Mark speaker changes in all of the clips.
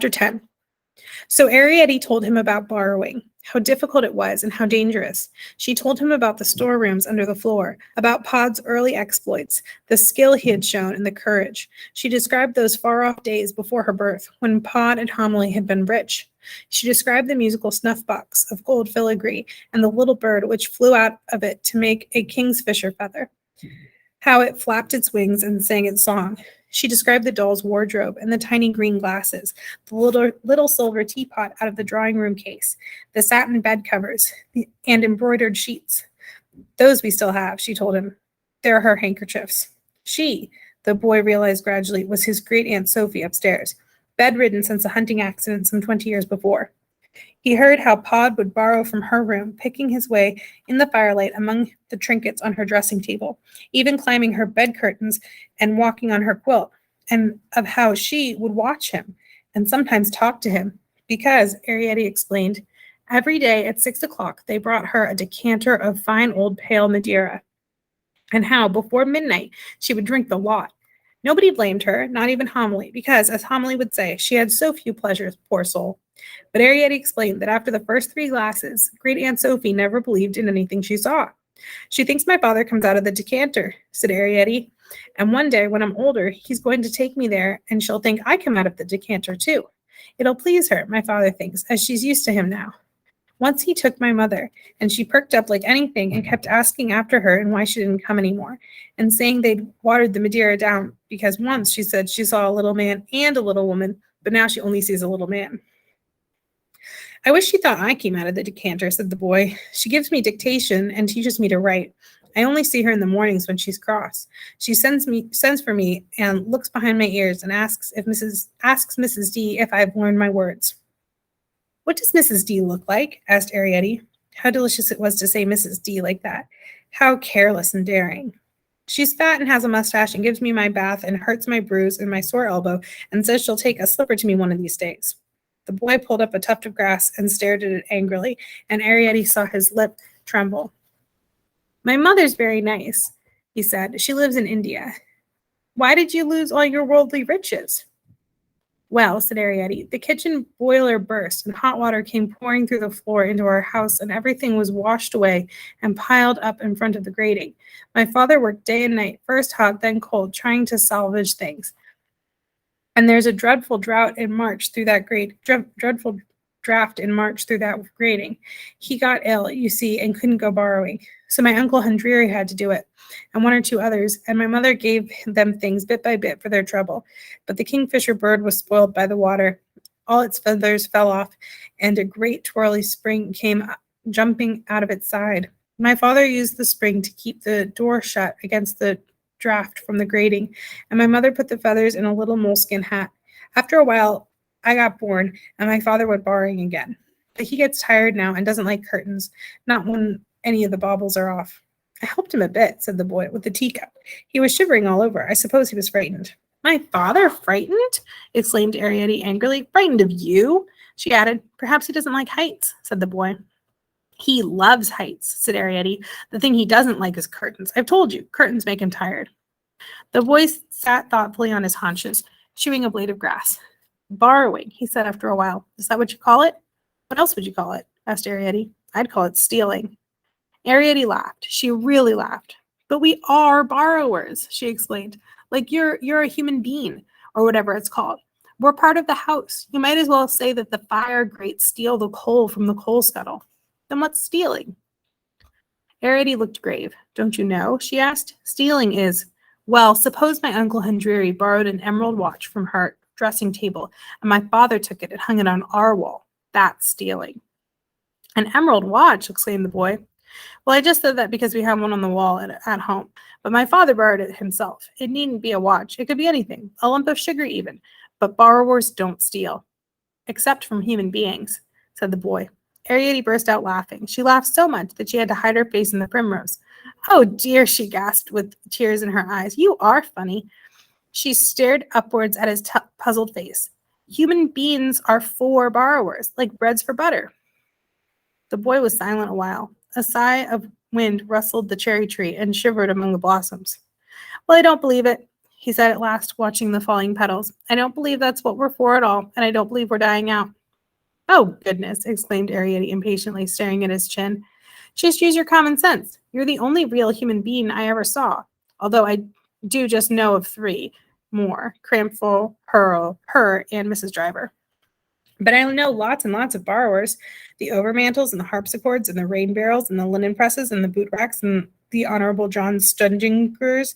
Speaker 1: Chapter 10. So Arietti told him about borrowing, how difficult it was and how dangerous. She told him about the storerooms under the floor, about Pod's early exploits, the skill he had shown, and the courage. She described those far-off days before her birth, when Pod and Homily had been rich. She described the musical snuff box of gold filigree and the little bird which flew out of it to make a kingfisher feather, how it flapped its wings and sang its song. She described the doll's wardrobe and the tiny green glasses, the little silver teapot out of the drawing room case, the satin bed covers, and embroidered sheets. Those we still have, she told him. They're her handkerchiefs. She, the boy realized gradually, was his great-aunt Sophie upstairs, bedridden since a hunting accident some 20 years before. He heard how Pod would borrow from her room, picking his way in the firelight among the trinkets on her dressing table, even climbing her bed curtains and walking on her quilt, and of how she would watch him and sometimes talk to him, because, Arietti explained, every day at 6 o'clock they brought her a decanter of fine old pale Madeira, and how, before midnight, she would drink the lot. Nobody blamed her, not even Homily, because, as Homily would say, she had so few pleasures, poor soul. But Arietti explained that after the first 3 glasses, Great-Aunt Sophie never believed in anything she saw. She thinks my father comes out of the decanter, said Arietti, and one day, when I'm older, he's going to take me there, and she'll think I come out of the decanter, too. It'll please her, my father thinks, as she's used to him now. Once he took my mother, and she perked up like anything and kept asking after her and why she didn't come anymore, and saying they'd watered the Madeira down, because once she said she saw a little man and a little woman, but now she only sees a little man. I wish she thought I came out of the decanter, said the boy. She gives me dictation and teaches me to write. I only see her in the mornings when she's cross. She sends for me and looks behind my ears and asks Mrs. D if I've learned my words. What does Mrs. D look like? Asked Arietti. How delicious it was to say Mrs. D like that. How careless and daring. She's fat and has a mustache and gives me my bath and hurts my bruise and my sore elbow and says she'll take a slipper to me one of these days. The boy pulled up a tuft of grass and stared at it angrily, and Arietti saw his lip tremble. My mother's very nice, he said. She lives in India. Why did you lose all your worldly riches? Well, said Arietti, the kitchen boiler burst, and hot water came pouring through the floor into our house, and everything was washed away and piled up in front of the grating. My father worked day and night, first hot, then cold, trying to salvage things. And there's a dreadful draft in March through that grating. He got ill, you see, and couldn't go borrowing. So my uncle Hendriri had to do it, and 1 or 2 others, and my mother gave them things bit by bit for their trouble. But the kingfisher bird was spoiled by the water. All its feathers fell off, and a great twirly spring came jumping out of its side. My father used the spring to keep the door shut against the draft from the grating, and my mother put the feathers in a little moleskin hat. After a while, I got born, and my father went borrowing again. But he gets tired now and doesn't like curtains, not when any of the baubles are off. I helped him a bit, said the boy, with the teacup. He was shivering all over. I suppose he was frightened. My father frightened? Exclaimed Arietti angrily. Frightened of you? She added. Perhaps he doesn't like heights, said the boy. He loves heights, said Arietti. The thing he doesn't like is curtains. I've told you, curtains make him tired. The boy sat thoughtfully on his haunches, chewing a blade of grass. Borrowing, he said after a while. Is that what you call it? What else would you call it? Asked Arietti. I'd call it stealing. Arietti laughed. She really laughed. But we are borrowers, she explained. Like you're a human being, or whatever it's called. We're part of the house. You might as well say that the fire grates steal the coal from the coal scuttle. Then what's stealing? Arietti looked grave. Don't you know? She asked. Stealing is, well, suppose my uncle Hendriri borrowed an emerald watch from her dressing table, and my father took it and hung it on our wall. That's stealing. An emerald watch, exclaimed the boy. Well, I just said that because we have one on the wall at home, but my father borrowed it himself. It needn't be a watch. It could be anything, a lump of sugar even. But borrowers don't steal, except from human beings, said the boy. Arietti burst out laughing. She laughed so much that she had to hide her face in the primrose. Oh, dear, she gasped with tears in her eyes. You are funny. She stared upwards at his puzzled face. Human beings are for borrowers, like bread's for butter. The boy was silent a while. A sigh of wind rustled the cherry tree and shivered among the blossoms. Well, I don't believe it. he said at last, watching the falling petals. I don't believe that's what we're for at all, and I don't believe we're dying out. Oh, goodness, exclaimed Arietti impatiently, staring at his chin. Just use your common sense. You're the only real human being I ever saw, although I do just know of 3 more, Crampful, her, and Mrs. Driver. But I know lots and lots of borrowers, the overmantels and the harpsichords and the rain barrels and the linen presses and the boot racks and the Honorable John Studingers.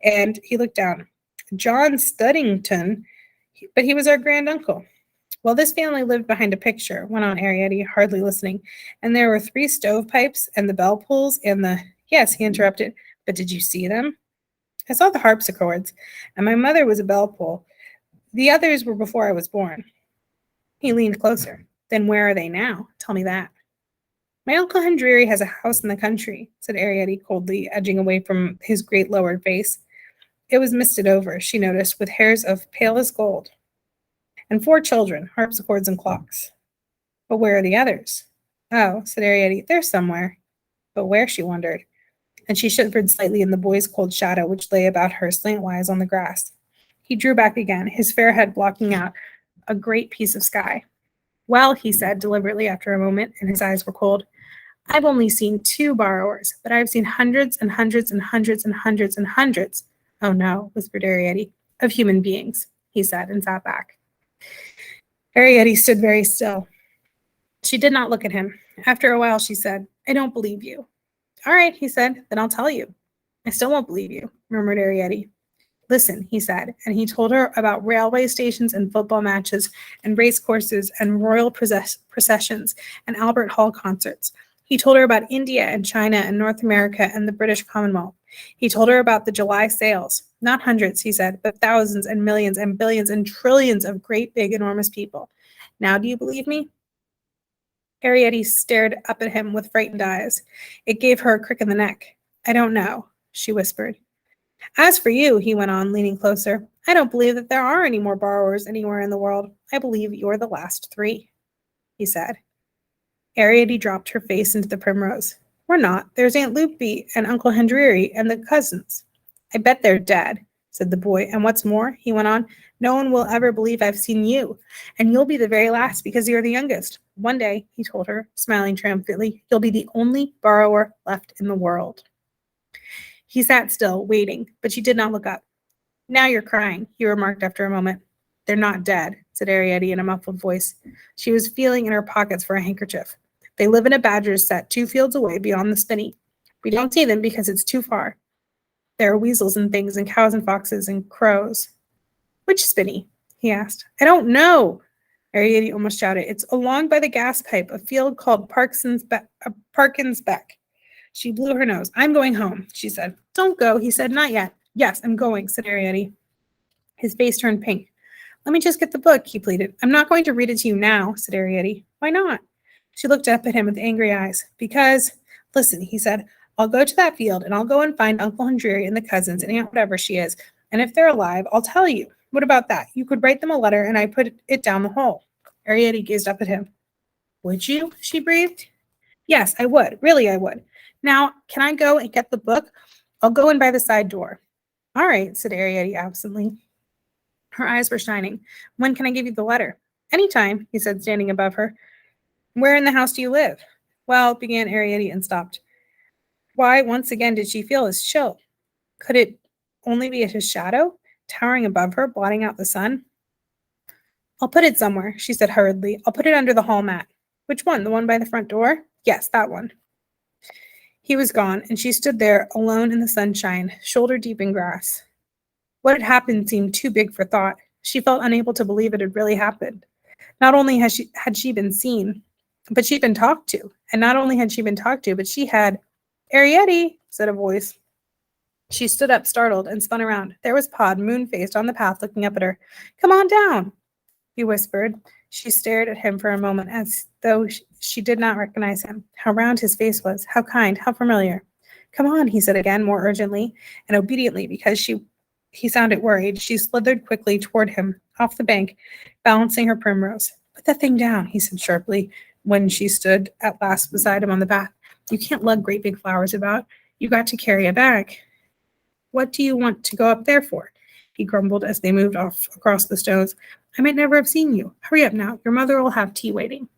Speaker 1: And he looked down. John Studington, but he was our grand uncle. Well, this family lived behind a picture, went on Arietti, hardly listening, and there were 3 stovepipes and the bell pulls and the... Yes, he interrupted, but did you see them? I saw the harpsichords, and my mother was a bell pull. The others were before I was born. He leaned closer. Then where are they now? Tell me that. My Uncle Hendry has a house in the country, said Arietti coldly, edging away from his great lowered face. It was misted over, she noticed, with hairs of palest gold. And 4 children, harpsichords and clocks. But where are the others? Oh, said Arietti, they're somewhere. But where, she wondered. And she shivered slightly in the boy's cold shadow which lay about her slantwise on the grass. He drew back again, his fair head blocking out a great piece of sky. Well, he said deliberately after a moment, and his eyes were cold, I've only seen 2 borrowers, but I've seen hundreds and hundreds and hundreds and hundreds and hundreds. Oh no, whispered Arietti, of human beings, he said, and sat back. Arietti stood very still. She did not look at him. After a while, she said, I don't believe you. All right, he said, then I'll tell you. I still won't believe you, murmured Arietti. Listen, he said, and he told her about railway stations and football matches and race courses and royal processions and Albert Hall concerts. He told her about India and China and North America and the British Commonwealth. He told her about the July sales, not hundreds, he said, but thousands and millions and billions and trillions of great, big, enormous people. Now do you believe me? Arietti stared up at him with frightened eyes. It gave her a crick in the neck. I don't know, she whispered. As for you, he went on, leaning closer, I don't believe that there are any more borrowers anywhere in the world. I believe you're the last 3, he said. Arietti dropped her face into the primrose. We're not. There's Aunt Loopy and Uncle Hendry and the cousins. I bet they're dead, said the boy. And what's more, he went on, no one will ever believe I've seen you, and you'll be the very last because you're the youngest. One day, he told her, smiling triumphantly, you'll be the only borrower left in the world. He sat still, waiting, but she did not look up. Now you're crying, he remarked after a moment. They're not dead, said Arietti in a muffled voice. She was feeling in her pockets for a handkerchief. They live in a badger's set 2 fields away beyond the spinney. We don't see them because it's too far. There are weasels and things and cows and foxes and crows. Which spinney? He asked. I don't know, Arietti almost shouted. It's along by the gas pipe, a field called Parkins Beck. She blew her nose. I'm going home, she said. Don't go, he said. Not yet. Yes, I'm going, said Arietti. His face turned pink. Let me just get the book, he pleaded. I'm not going to read it to you now, said Arietti. Why not? She looked up at him with angry eyes. Because, listen, he said, I'll go to that field and I'll go and find Uncle Hendry and the cousins and Aunt whatever she is. And if they're alive, I'll tell you. What about that? You could write them a letter and I put it down the hole. Arietti gazed up at him. Would you? She breathed. Yes, I would. Really, I would. Now, can I go and get the book? I'll go in by the side door. All right, said Arietti absently. Her eyes were shining. When can I give you the letter? Anytime, he said, standing above her. Where in the house do you live? Well, began Arietti and stopped. Why, once again, did she feel his chill? Could it only be his shadow, towering above her, blotting out the sun? I'll put it somewhere, she said hurriedly. I'll put it under the hall mat. Which one? The one by the front door? Yes, that one. He was gone, and she stood there alone in the sunshine, shoulder deep in grass. What had happened seemed too big for thought. She felt unable to believe it had really happened. Not only had she been seen, but she'd been talked to. And not only had she been talked to, but she had... Arietti, said a voice. She stood up, startled, and spun around. There was Pod, moon-faced, on the path, looking up at her. Come on down, he whispered. She stared at him for a moment, as though she did not recognize him. How round his face was, how kind, how familiar. Come on, he said again, more urgently, and obediently, because he sounded worried. She slithered quickly toward him, off the bank, balancing her primrose. Put that thing down, he said sharply, when she stood at last beside him on the path. You can't lug great big flowers about. You got to carry a bag. What do you want to go up there for? he grumbled as they moved off across the stones. I might never have seen you. Hurry up now. Your mother will have tea waiting.